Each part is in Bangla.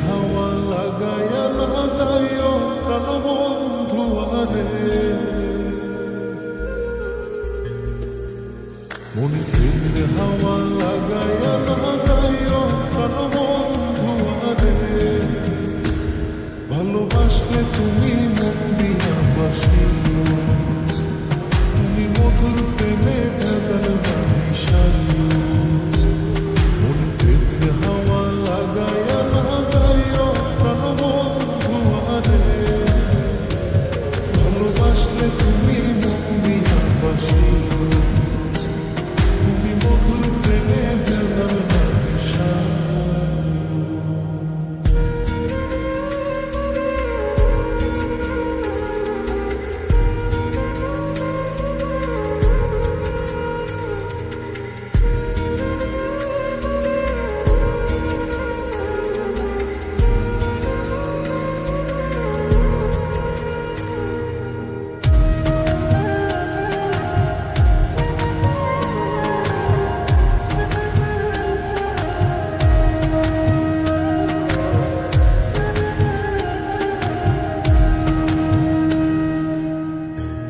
হাওয়া লাগায়া না যাইও প্রাণবন্ধু আরে, মনে প্রেমের হাওয়া লাগায়া না যাইও প্রাণবন্ধু আরে, ভালোবাসলে তুমি মন দিয়া বাসিও, তুমি মধুর প্রেমে ভেজাল মিশাইও, মনে প্রেমের হাওয়া লাগায়া না যাইও প্রাণবন্ধু আরে, ভালোবাসলে তুমি মন দিয়া বাসিও, তুমি মধুর প্রেমে ভেজাল মিশাইও।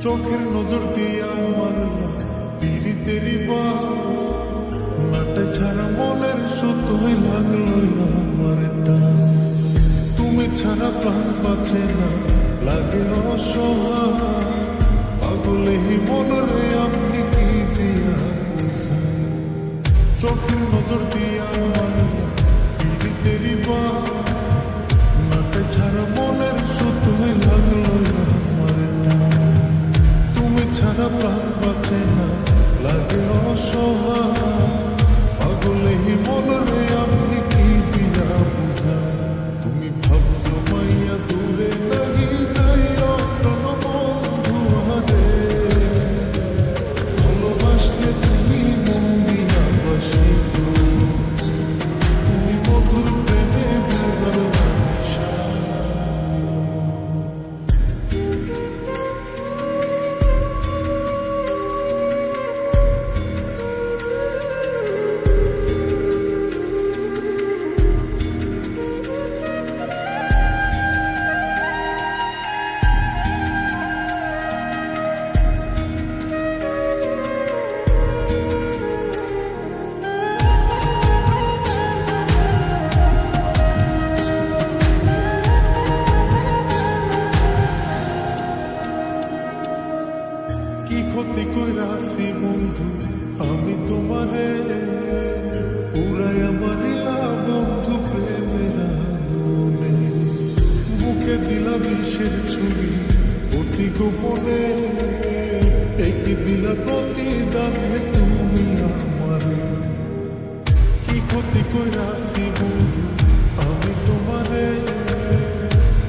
চোখের নজর দিয়া মারলা পিরিতেরি বা নাটে ছাড়া মনের সুতোই লাগলো আমার টান, তুমি ছাড়া প্রাণ বাঁচে না লাগে অসহায়, পাগলে মনরে আমি কি দিয়া বুঝাই, চোখের নজর দিয়া মারলা পিরিতেরি বা নাটে ছাড়া মনের সুতোই লাগলো আমার টান, ছাড়া প্রাণ বাঁচে না লাগে অসহায়, পাগলে মনরে আমি কি দিয়া বুঝাই, তুমি ভাবছো মাইয়া দূরে নাহি যাইও প্রাণবন্ধু আরে, ভালোবাসলে তুমি মন দিয়া বাসিও, তুমি মধুর প্রেমে ভেজাল মিশাইও। কি ক্ষতি কইরাছি বন্ধু আমি তোমারে, পুরাইয়া মারিলা বন্ধু প্রেমের আগুনে, বুকে দিলা বিষের ছুরি অতি গোপনে, একই দিলা প্রতিদান তুমি আমারে, কি ক্ষতি কইরাছি বন্ধু আমি তোমারে,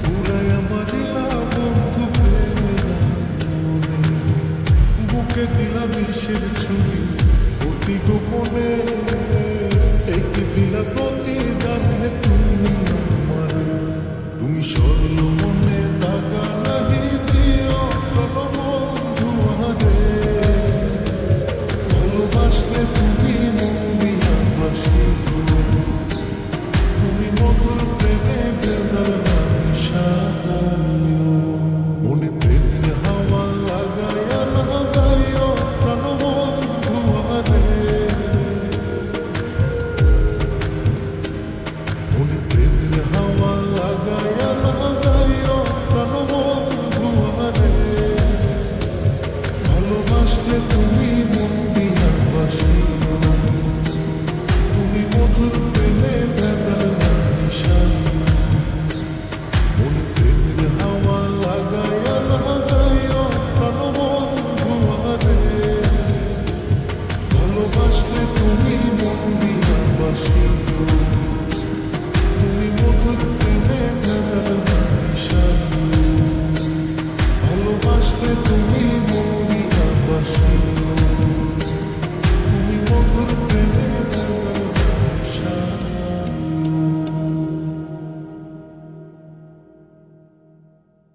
পুরাইয়া মারিলা বন্ধু প্রেমের আগুনে, বুকে দিলা বিষের ছুরি অতি গোপনে, একই দিলা প্রতিদান তুমি আমার, তুমি সরল মনে দাগা নাহি দিও প্রাণবন্ধু আরে, ভালোবাসলে তুমি মন দিয়া বাসিও, তুমি মধুর প্রেমে ভেজাল মিশাইও, মনে প্রেমের হাওয়া লাগায়া না যাইও প্রাণবন্ধু আরে, মনে প্রেমের হাওয়া লাগায়া